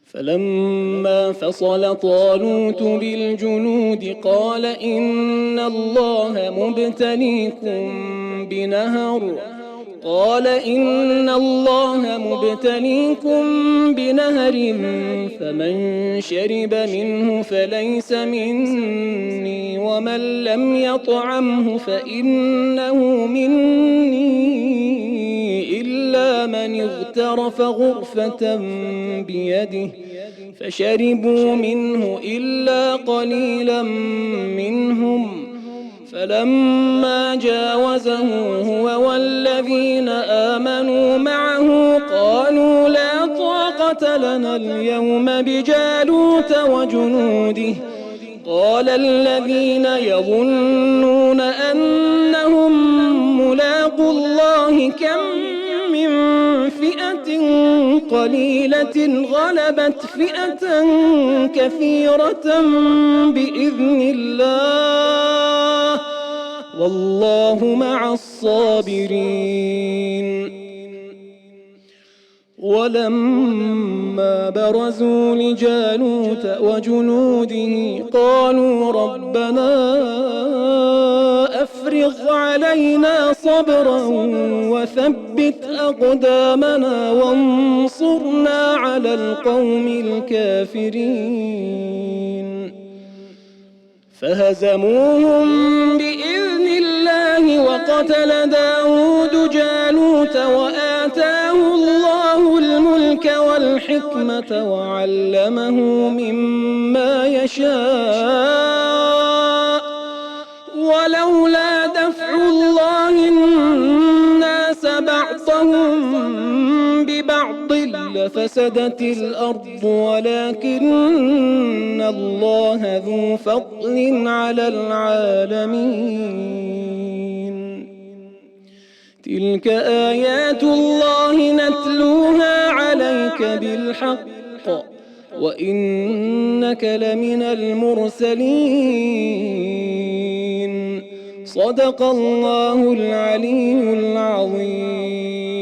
فلما فصل طالوت بالجنود قال إن الله مبتليكم بنهر فمن شرب منه فليس مني ومن لم يطعمه فإنه مني إلا من اغترف غرفة بيده فشربوا منه إلا قليلا منهم فلما جاوزه هو والذين آمنوا معه قالوا لا طاقة لنا اليوم بجالوت وجنوده قال الذين يظنون أنهم ملاقو الله كم من فئة قليلة غلبت فئة كثيرة بإذن الله والله مع الصابرين. ولما برزوا لجالوت وجنوده قالوا ربنا أفرغ علينا صبرا وثبت أقدامنا وانصرنا على القوم الكافرين فهزموهم بإذن الله وقتل داود جالوت وآتاه الله الملك والحكمة وعلمه مما يشاء ولولا دفع الله الناس بعضهم ببعض لفسدت الأرض ولكن الله ذو فضل على العالمين. تلك آيات الله نتلوها عليك بالحق وإنك لمن المرسلين. صدق الله العلي العظيم.